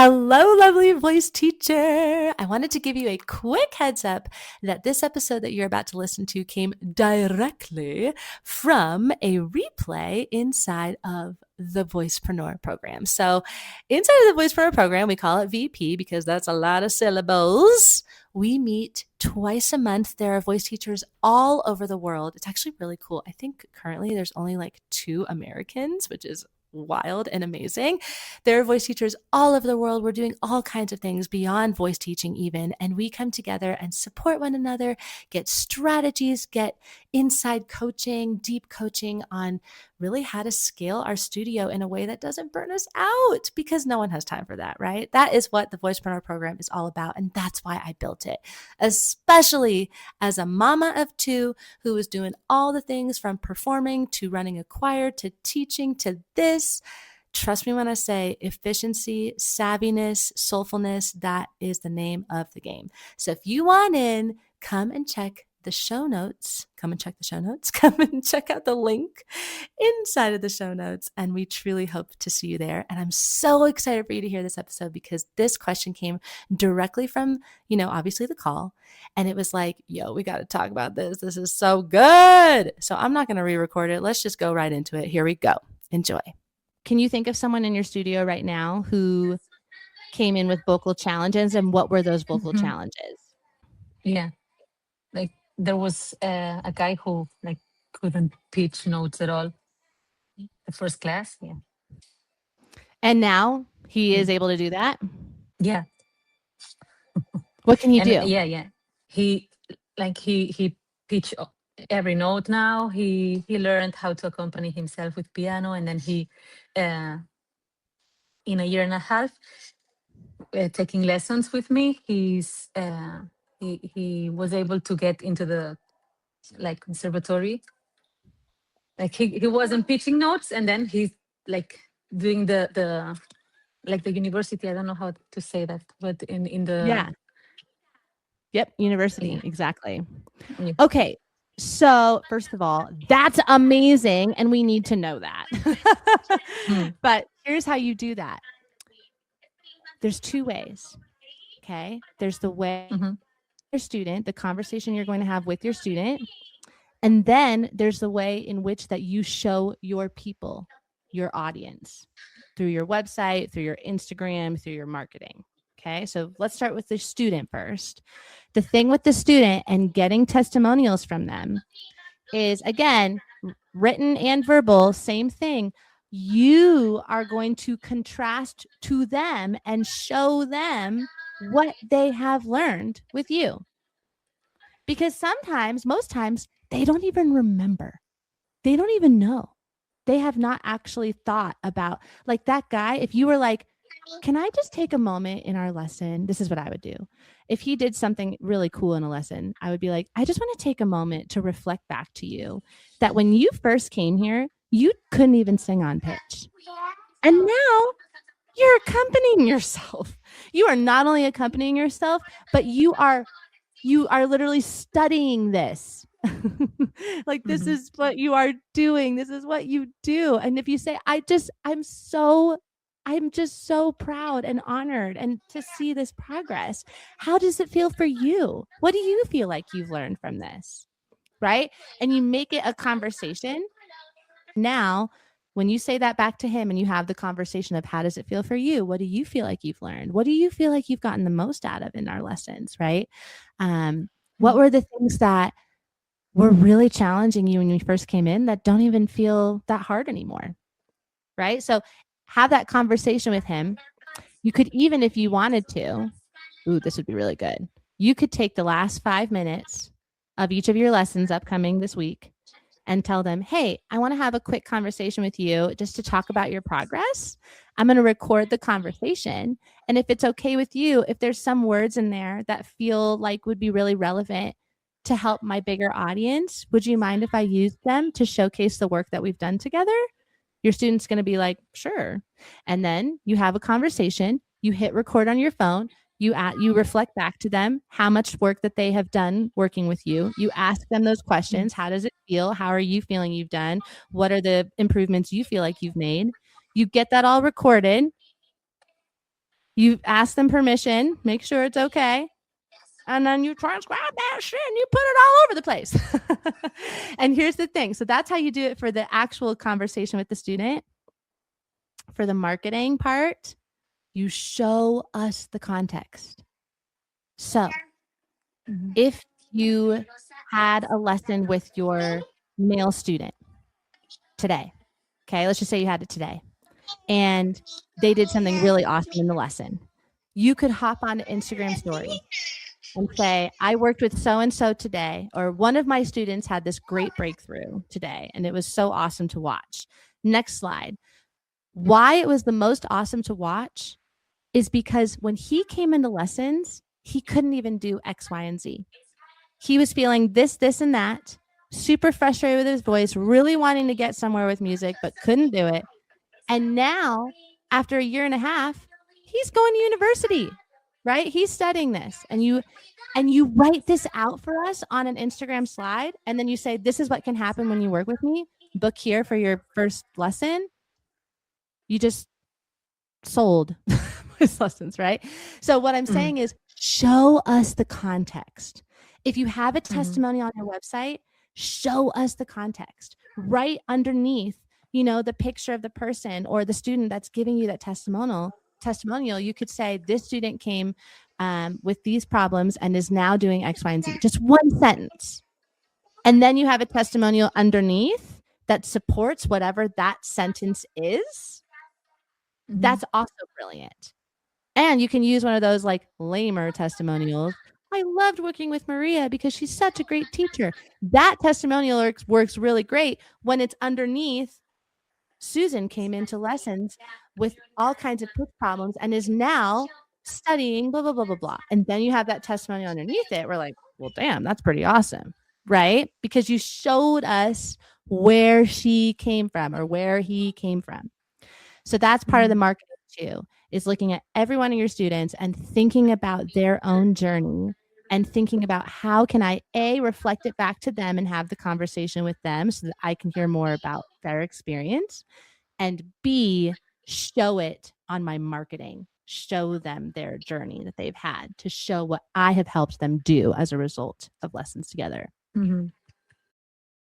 Hello, lovely voice teacher. I wanted to give you a quick heads up that this episode that you're about to listen to came directly from a replay inside of the Voicepreneur Program. So, inside of the Voicepreneur Program, we call it VP because that's a lot of syllables. We meet twice a month. There are voice teachers all over the world. It's actually really cool. I think currently there's only like 2 Americans, which is wild and amazing. There are voice teachers all over the world. We're doing all kinds of things beyond voice teaching even, and we come together and support one another, get strategies, get inside coaching, deep coaching on really how to scale our studio in a way that doesn't burn us out, because no one has time for that, right? That is what the Voicepreneur Program is all about, and that's why I built it, especially as a mama of 2 who was doing all the things from performing to running a choir to teaching to this. Trust me when I say efficiency, savviness, soulfulness, that is the name of the game. So if you want in, come and check the show notes. Come and check the show notes. Come and check out the link inside of the show notes. And we truly hope to see you there. And I'm so excited for you to hear this episode because this question came directly from, obviously the call. And it was like, yo, we got to talk about this. This is so good. So I'm not going to re-record it. Let's just go right into it. Here we go. Enjoy. Can you think of someone in your studio right now who came in with vocal challenges, and what were those vocal challenges? Yeah. Like there was a guy who couldn't pitch notes at all. The first class. Yeah. And now he is able to do that? Yeah. What can he do? Yeah. He pitched every note now. He learned how to accompany himself with piano, and then he in a year and a half taking lessons with me, he's he was able to get into the conservatory. Like he wasn't pitching notes, and then he's doing the university. I don't know how to say that, but in the university. Yeah. Exactly. Yeah. Okay. So first of all, that's amazing. And we need to know that. But here's how you do that. There's 2 ways. Okay. There's the way your student, the conversation you're going to have with your student. And then there's the way in which that you show your people, your audience, through your website, through your Instagram, through your marketing. Okay, so let's start with the student first. The thing with the student and getting testimonials from them is, again, written and verbal, same thing. You are going to contrast to them and show them what they have learned with you. Because sometimes, most times, they don't even remember. They don't even know. They have not actually thought about, like that guy, if you were like, can I just take a moment in our lesson? This is what I would do. If he did something really cool in a lesson, I would be like, I just want to take a moment to reflect back to you that when you first came here, you couldn't even sing on pitch. And now you're accompanying yourself. You are not only accompanying yourself, but you are literally studying this. Like this is what you are doing. This is what you do. And if you say, I'm just so proud and honored and to see this progress. How does it feel for you? What do you feel like you've learned from this? Right? And you make it a conversation. Now, when you say that back to him and you have the conversation of how does it feel for you? What do you feel like you've learned? What do you feel like you've gotten the most out of in our lessons? Right? What were the things that were really challenging you when you first came in that don't even feel that hard anymore? Right? So have that conversation with him. You could even, if you wanted to, this would be really good. You could take the last 5 minutes of each of your lessons upcoming this week and tell them, hey, I want to have a quick conversation with you just to talk about your progress. I'm going to record the conversation. And if it's okay with you, if there's some words in there that feel like would be really relevant to help my bigger audience, would you mind if I use them to showcase the work that we've done together? Your student's going to be like, sure. And then you have a conversation, you hit record on your phone, you reflect back to them how much work that they have done working with you. You ask them those questions. How does it feel? How are you feeling you've done? What are the improvements you feel like you've made? You get that all recorded. You ask them permission, make sure it's okay. And then you transcribe that shit and you put it all over the place. And here's the thing. So that's how you do it for the actual conversation with the student. For the marketing part, you show us the context. So if you had a lesson with your male student today, okay, let's just say you had it today, and they did something really awesome in the lesson, you could hop on an Instagram story and say, I worked with so-and-so today, or one of my students had this great breakthrough today, and it was so awesome to watch. Next slide. Why it was the most awesome to watch is because when he came into lessons, he couldn't even do X, Y, and Z. He was feeling this, and that, super frustrated with his voice, really wanting to get somewhere with music, but couldn't do it. And now, after a year and a half, he's going to university, right? He's studying this. And you write this out for us on an Instagram slide. And then you say, this is what can happen when you work with me. Book here for your first lesson. You just sold his lessons, right? So what I'm saying is show us the context. If you have a testimony on your website, show us the context. Right underneath, the picture of the person or the student that's giving you that testimonial, you could say this student came with these problems and is now doing X, Y, and Z. Just one sentence. And then you have a testimonial underneath that supports whatever that sentence is. That's also brilliant. And you can use one of those like lamer testimonials. I loved working with Maria because she's such a great teacher. That testimonial works really great when it's underneath. Susan came into lessons with all kinds of book problems and is now studying blah, blah, blah, blah, blah. And then you have that testimonial underneath it. We're like, well, damn, that's pretty awesome, right? Because you showed us where she came from or where he came from. So that's part of the marketing too, is looking at every one of your students and thinking about their own journey and thinking about how can I, A, reflect it back to them and have the conversation with them so that I can hear more about their experience, and B, show it on my marketing, show them their journey that they've had to show what I have helped them do as a result of lessons together.